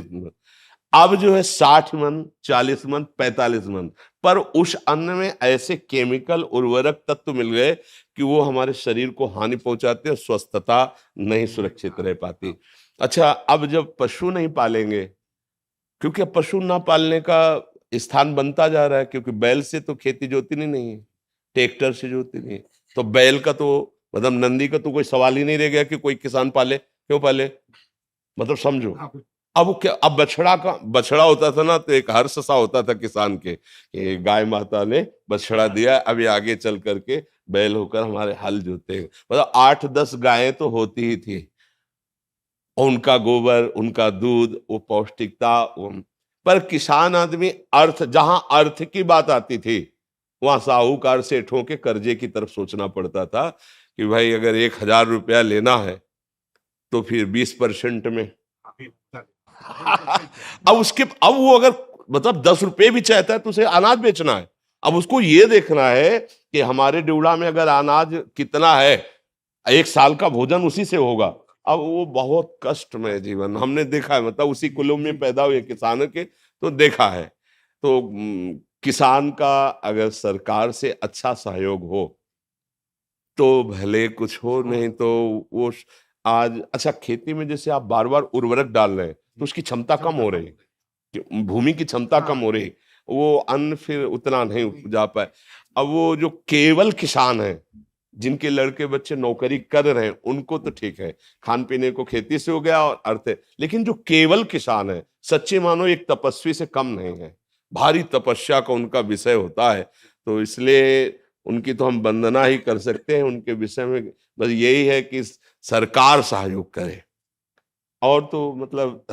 अब जो है 60 मन, 40 मन, 45 मन, पर उस अन्न में ऐसे केमिकल उर्वरक तत्व मिल गए कि वो हमारे शरीर को हानि पहुंचाते हैं, स्वस्थता नहीं सुरक्षित रह पाती। अच्छा, अब जब पशु नहीं पालेंगे, क्योंकि अब पशु ना पालने का स्थान बनता जा रहा है, क्योंकि बैल से तो खेती जोती नहीं है, ट्रैक्टर से जोती नहीं है, तो बैल का तो मतलब नंदी का तो कोई सवाल ही नहीं रह गया कि कोई किसान पाले। क्यों पाले, मतलब समझो। अब क्या, अब बछड़ा होता था ना, तो एक हर्ष सा होता था किसान के कि गाय माता ने बछड़ा दिया, अभी आगे चल करके बैल होकर हमारे हल जोते। मतलब 8-10 गायें तो होती ही थी, उनका गोबर, उनका दूध, वो पौष्टिकता। पर किसान आदमी अर्थ, जहां अर्थ की बात आती थी, वहां साहूकार सेठों के कर्जे की तरफ सोचना पड़ता था कि भाई अगर 1000 रुपया लेना है तो फिर 20% में अब वो अगर मतलब 10 रुपए भी चाहता है तो उसे अनाज बेचना है। अब उसको ये देखना है कि हमारे ड्योढ़ा में अगर अनाज कितना है, 1 साल का भोजन उसी से होगा, अब वो बहुत कष्टमय जीवन हमने देखा है, मतलब उसी कुलों में पैदा हुए किसानों के, तो देखा है। तो किसान का अगर सरकार से अच्छा सहयोग हो तो भले कुछ हो, नहीं तो वो आज अच्छा खेती में जैसे आप बार बार उर्वरक डाल रहे हैं तो उसकी क्षमता कम हो रही है, भूमि की क्षमता कम हो रही, वो अन्न फिर उतना नहीं उपजा पाए। अब वो जो केवल किसान है, जिनके लड़के बच्चे नौकरी कर रहे हैं, उनको तो ठीक है, खान पीने को खेती से हो गया और अर्थ है। लेकिन जो केवल किसान है, सच्चे मानो एक तपस्वी से कम नहीं है, भारी तपस्या का उनका विषय होता है। तो इसलिए उनकी तो हम वंदना ही कर सकते हैं। उनके विषय में बस यही है कि सरकार सहयोग करे। और तो मतलब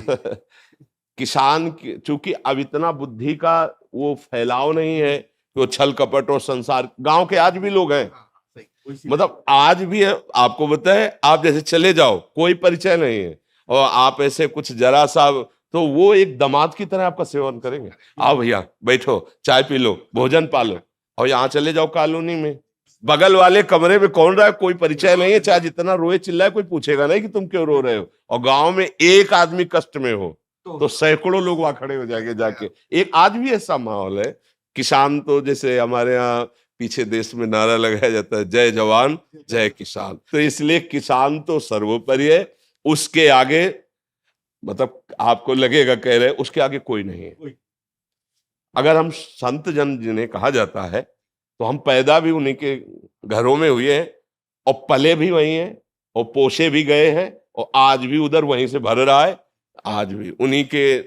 किसान की चूंकि अब इतना बुद्धि का वो फैलाव नहीं है कि वो छल कपट और संसार, गांव के आज भी लोग हैं, मतलब आज भी है। आपको बताए, आप जैसे चले जाओ, कोई परिचय नहीं है, और आप ऐसे कुछ जरा सा, तो वो एक दामाद की तरह आपका सेवन करेंगे। आओ भैया बैठो, चाय पी लो, भोजन पालो। और यहाँ चले जाओ कॉलोनी में, बगल वाले कमरे में कौन रहा है, कोई परिचय नहीं है, चाहे जितना रोए चिल्लाए कोई पूछेगा नहीं कि तुम क्यों रो रहे हो। और गांव में एक आदमी कष्ट में हो तो सैकड़ों लोग वहां खड़े हो जाएंगे जाके। एक आज भी ऐसा माहौल है। किसान तो जैसे हमारे यहाँ पीछे देश में नारा लगाया जाता है, जय जवान जय किसान, तो इसलिए किसान तो सर्वोपरि है। उसके आगे मतलब आपको लगेगा कह रहे उसके आगे कोई नहीं है। अगर हम संत जन जिन्हें कहा जाता है, तो हम पैदा भी उन्हीं के घरों में हुए हैं और पले भी वहीं हैं और पोसे भी गए हैं और आज भी उधर वहीं से भर रहा है। आज भी उन्हीं के,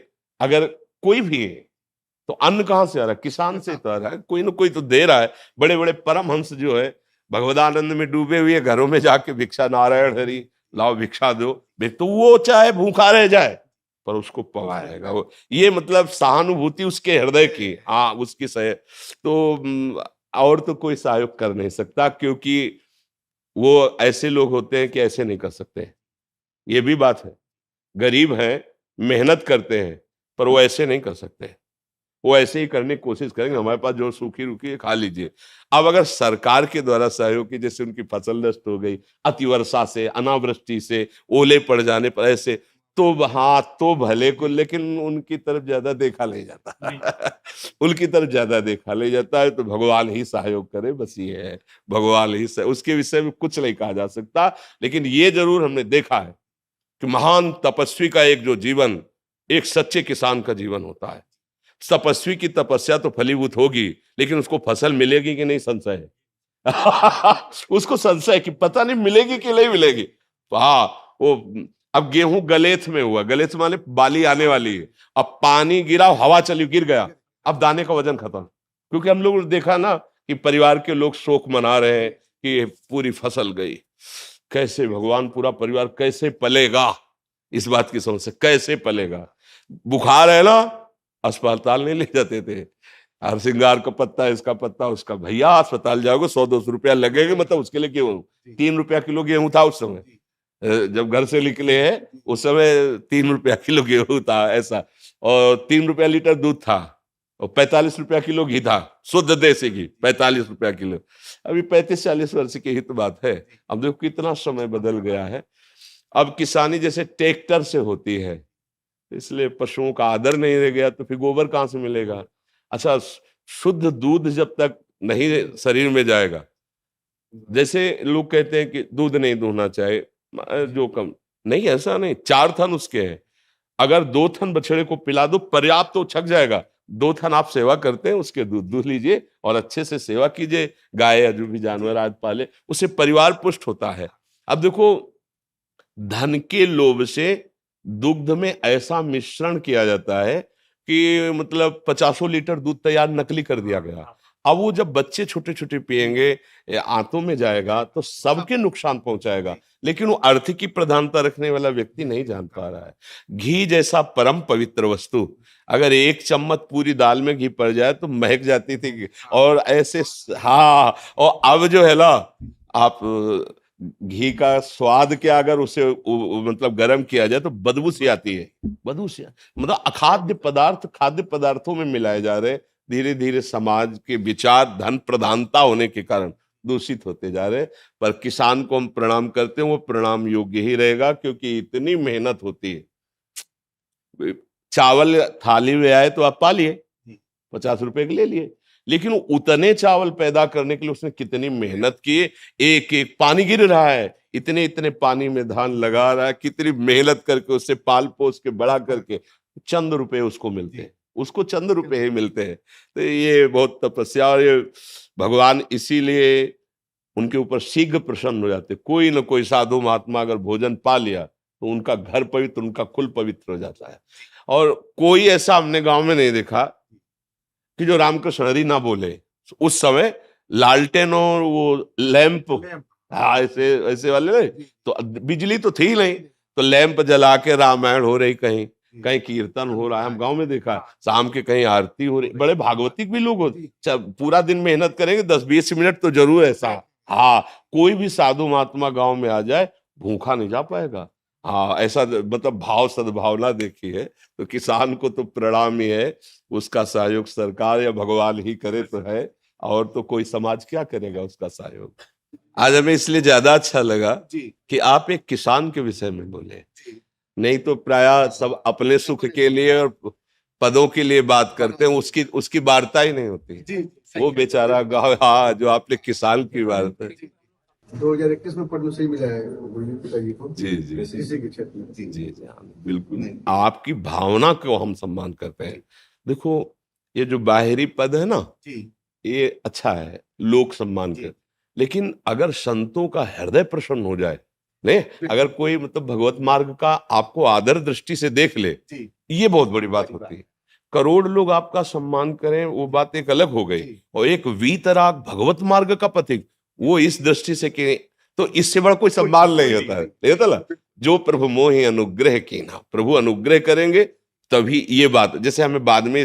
अगर कोई भी है तो अन्न कहाँ से आ रहा है, किसान से तो आ रहा है, कोई ना कोई तो दे रहा है। बड़े बड़े परमहंस जो है भगवदानंद में डूबे हुए घरों में जाके भिक्षा, नारायण हरि लाओ भिक्षा दो, तो वो चाहे भूखा रह जाए पर उसको पवाएगा वो। ये मतलब सहानुभूति उसके हृदय की, हाँ उसकी सह। तो और तो कोई सहयोग कर नहीं सकता, क्योंकि वो ऐसे लोग होते हैं कि ऐसे नहीं कर सकते। ये भी बात है, गरीब हैं, मेहनत करते हैं, पर वो ऐसे नहीं कर सकते। वो ऐसे ही करने की कोशिश करेंगे, हमारे पास जो सूखी रुकी है खा लीजिए। अब अगर सरकार के द्वारा सहयोग की, जैसे उनकी फसल नष्ट हो गई अतिवर्षा से, अनावृष्टि से, ओले पड़ जाने पर, ऐसे तो हाँ तो भले को, लेकिन उनकी तरफ ज्यादा देखा नहीं जाता उनकी तरफ ज्यादा देखा नहीं जाता है। तो भगवान ही सहयोग करे, बस ये है, भगवान ही उसके विषय में कुछ नहीं कहा जा सकता। लेकिन ये जरूर हमने देखा है कि महान तपस्वी का एक जो जीवन, एक सच्चे किसान का जीवन होता है। तपस्वी की तपस्या तो फलीभूत होगी, लेकिन उसको फसल मिलेगी कि नहीं, संशय है उसको संशय कि पता नहीं मिलेगी कि नहीं मिलेगी। तो हाँ, वो अब गेहूं गलेथ में हुआ, गलेथ माने बाली आने वाली है, अब पानी गिरा, हवा चली, गिर गया, अब दाने का वजन खत्म। क्योंकि हम लोग देखा ना कि परिवार के लोग शोक मना रहे हैं कि पूरी फसल गई। कैसे भगवान पूरा परिवार कैसे पलेगा, इस बात की समस्या, कैसे पलेगा। बुखार है ना, अस्पताल नहीं ले जाते थे, हर श्रृंगार का पत्ता, इसका पत्ता, उसका, भैया अस्पताल जाओगे 100-200 रुपया लगेगा, मतलब उसके लिए गेहूं 3 रुपया किलो गेहूं था उस समय, जब घर से निकले हैं उस समय 3 रुपया किलो गेहूं था ऐसा, और 3 रुपया लीटर दूध था, और 45 रुपया किलो घी था, शुद्ध देसी घी 45 रुपया किलो। अभी 35-40 वर्ष की ही तो बात है। अब देखो कितना समय बदल गया है। अब किसानी जैसे ट्रैक्टर से होती है, इसलिए पशुओं का आदर नहीं रह गया, तो फिर गोबर कहाँ से मिलेगा। अच्छा, शुद्ध दूध जब तक नहीं शरीर में जाएगा, जैसे लोग कहते हैं कि दूध नहीं दूहना चाहिए, जो कम नहीं, ऐसा नहीं, 4 थन उसके हैं, अगर 2 थन बछड़े को पिला दो पर्याप्त, तो छक जाएगा। 2 थन आप सेवा करते हैं, उसके दूध दूह लीजिए और अच्छे से सेवा कीजिए, गाय या जो भी जानवर आज पाले, उससे परिवार पुष्ट होता है। अब देखो, धन के लोभ से दुग्ध में ऐसा मिश्रण किया जाता है कि मतलब 50 लीटर दूध तैयार नकली कर दिया गया। अब वो जब बच्चे छोटे छोटे पिएंगे, आंतों में जाएगा तो सबके नुकसान पहुंचाएगा, लेकिन वो अर्थ की प्रधानता रखने वाला व्यक्ति नहीं जान पा रहा है। घी जैसा परम पवित्र वस्तु, अगर 1 चम्मच पूरी दाल में घी पड़ जाए तो महक जाती थी, और ऐसे, हाँ, और अब जो है ना, आप घी का स्वाद क्या, अगर उसे मतलब गर्म किया जाए तो बदबू सी आती है, बदबू सी, मतलब अखाद्य पदार्थ खाद्य पदार्थों में मिलाए जा रहे। धीरे धीरे समाज के विचार धन प्रधानता होने के कारण दूषित होते जा रहे हैं। पर किसान को हम प्रणाम करते हैं, वो प्रणाम योग्य ही रहेगा, क्योंकि इतनी मेहनत होती है। चावल थाली में आए तो आप पा लिए, 50 रुपए के ले लिए, लेकिन उतने चावल पैदा करने के लिए उसने कितनी मेहनत की। एक एक पानी गिर रहा है, इतने इतने पानी में धान लगा रहा है, कितनी मेहनत करके उससे पाल पोस के बड़ा करके चंद रुपए उसको मिलते हैं, उसको चंद रुपए ही मिलते हैं। तो ये बहुत तपस्या, और ये भगवान इसीलिए उनके ऊपर शीघ्र प्रसन्न हो जाते। कोई ना कोई साधु महात्मा अगर भोजन पा लिया तो उनका घर पवित्र, उनका कुल पवित्र हो जाता है। और कोई ऐसा हमने गांव में नहीं देखा कि जो रामकृष्ण हरि ना बोले। उस समय लालटेन और वो लैंप, हाँ ऐसे ऐसे वाले नहीं, तो बिजली तो थी नहीं, तो लैंप जला के रामायण हो रही, कहीं कहीं कीर्तन हो रहा है, हम गांव में देखा, शाम के कहीं आरती हो रही। बड़े भागवतिक भी लोग होते, पूरा दिन मेहनत करेंगे, 10-20 मिनट तो जरूर ऐसा। हाँ, कोई भी साधु महात्मा गांव में आ जाए भूखा नहीं जा पाएगा। हाँ, ऐसा मतलब भाव सद्भावना देखी है। तो किसान को तो प्रणाम ही है, उसका सहयोग सरकार या भगवान ही करे तो है, और तो कोई समाज क्या करेगा उसका सहयोग। आज हमें इसलिए ज्यादा अच्छा लगा कि आप एक किसान के विषय में बोले, नहीं तो प्राय सब अपने सुख के लिए और पदों के लिए बात करते हैं, उसकी वार्ता ही नहीं होती। वो बेचारा गाँव, हाँ, जो आपने किसान की बात है। 2021 में पद्मश्री मिला है गुरमीत पिताजी को, जी जी इसी के क्षेत्र में। जी जी, हाँ, बिल्कुल। आपकी भावना को हम सम्मान करते हैं। देखो, ये जो बाहरी पद है ना, ये अच्छा है, लोक सम्मान कर, लेकिन अगर संतों का हृदय प्रसन्न हो जाए, नहीं, अगर कोई मतलब भगवत मार्ग का आपको आदर दृष्टि से देख ले, ये बहुत बड़ी बात होती है। करोड़ लोग आपका सम्मान करें, वो बात एक अलग हो गई, और एक वीतराग भगवत मार्ग का पथिक, वो इस दृष्टि से कि तो इससे बड़ा कोई सम्मान नहीं होता है। नहीं होता ना, जो प्रभु मोहि अनुग्रह कीना, प्रभु अनुग्रह करेंगे तभी ये बात। जैसे हमें बाद में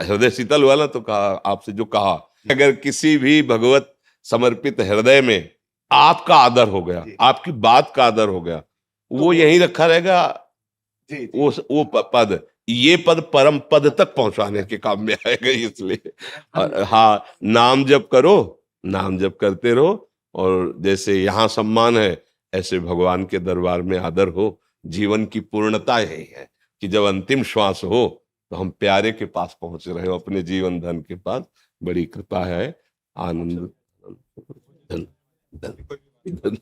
हृदय शीतल वाला तो कहा, आपसे जो कहा, अगर किसी भी भगवत समर्पित हृदय में आपका आदर हो गया, आपकी बात का आदर हो गया, वो यहीं रखा रहेगा। वो पद, ये पद परम पद तक पहुंचाने के काम में आएगा। इसलिए हाँ, नाम जप करो, नाम जप करते रहो, और जैसे यहाँ सम्मान है ऐसे भगवान के दरबार में आदर हो। जीवन की पूर्णता यही है कि जब अंतिम श्वास हो तो हम प्यारे के पास पहुंच रहे हो, अपने जीवन धन के पास। बड़ी कृपा है, आनंद। धन धन धन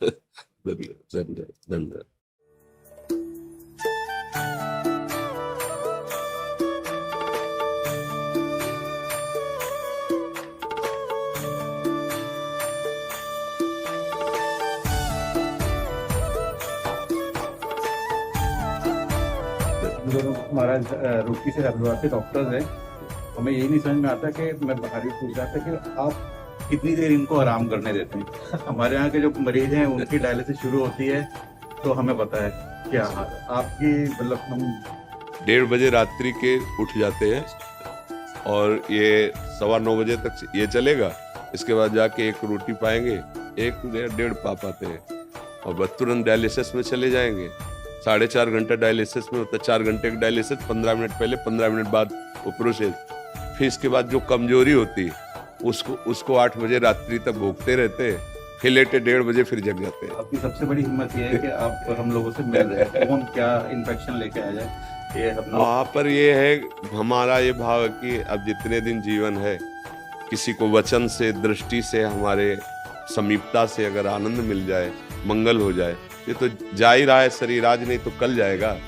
धन धन धन। जो महाराज रुड़की से हरिद्वार के डॉक्टर्स हैं, हमें यही नहीं समझ में आता कि मैं बाहरी पूछ रहा था कि आप कितनी देर इनको आराम करने देते हैं। हमारे यहाँ के जो मरीज हैं उनकी डायलिसिस शुरू होती है तो हमें पता है क्या आपकी, मतलब हम 1:30 बजे रात्रि के उठ जाते हैं, और ये 9:15 बजे तक ये चलेगा। इसके बाद जाके एक रोटी पाएंगे, 1-1.5 पा पाते हैं, और बस तुरंत डायलिसिस में चले जाएंगे। 4.5 घंटा डायलिसिस में होता है, 4 घंटे का डायलिसिस, 15 मिनट पहले, 15 मिनट बाद वो प्रोसेस। फिर इसके बाद जो कमजोरी होती है उसको 8 बजे रात्रि तक भोगते रहते हैं, फिर लेटे 1:30 बजे फिर जग जाते हैं। आपकी सबसे बड़ी हिम्मत ये है कि आप हम लोगों से मिल रहे हैं, कौन क्या इन्फेक्शन लेके आ जाए, ये हम लोग। वहाँ पर ये है हमारा ये भाव है कि अब जितने दिन जीवन है, किसी को वचन से, दृष्टि से, हमारे समीपता से अगर आनंद मिल जाए, मंगल हो जाए, ये तो जा ही रहा है शरीर आज, नहीं तो कल जाएगा।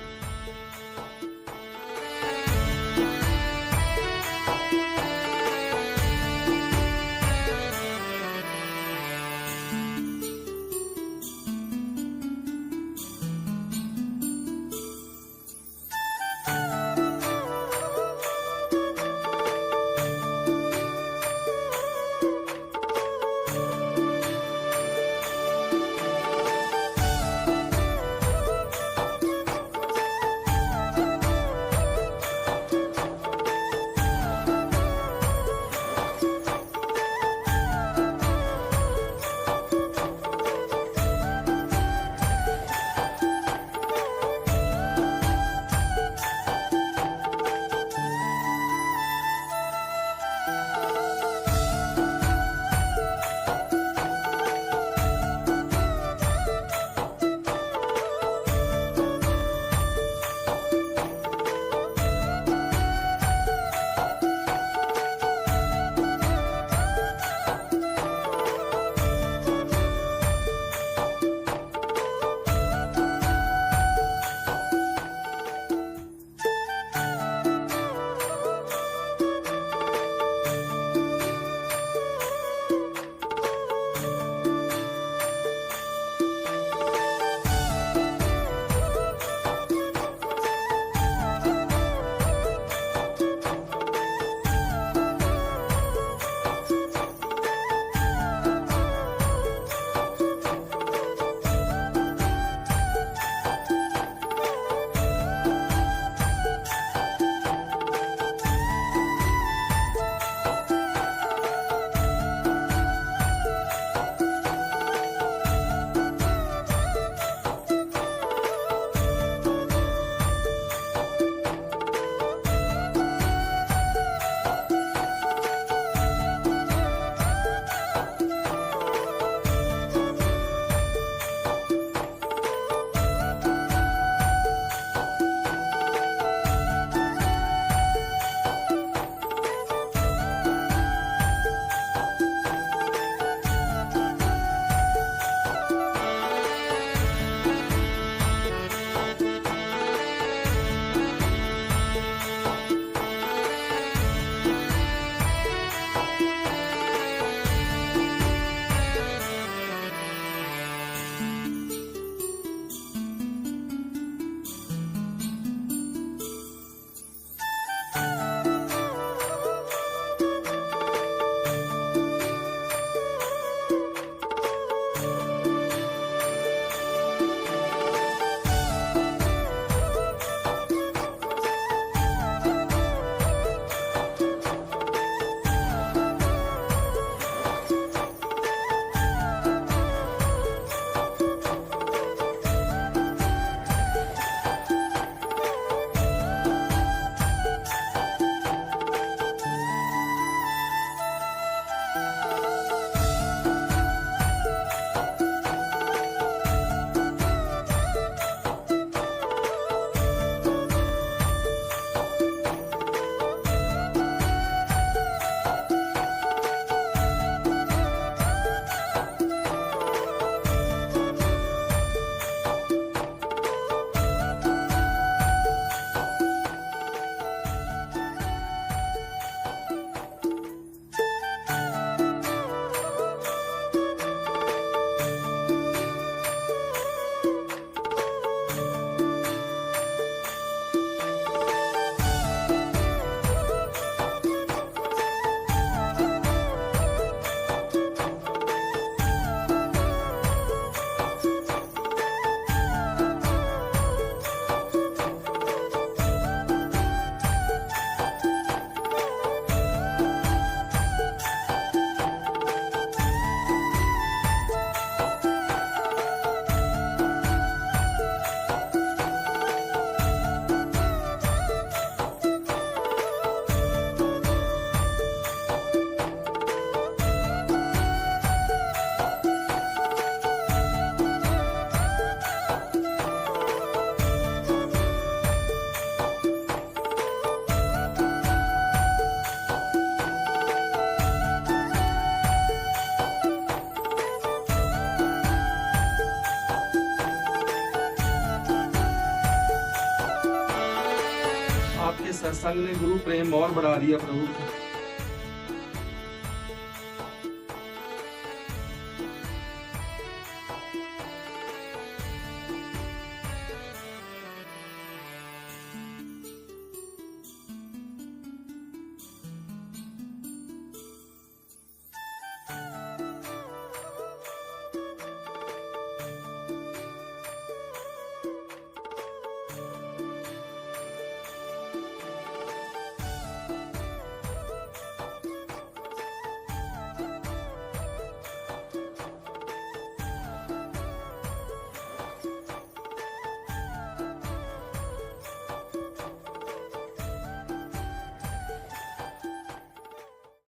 सत्संग ने गुरु प्रेम और बढ़ा दिया प्रभु।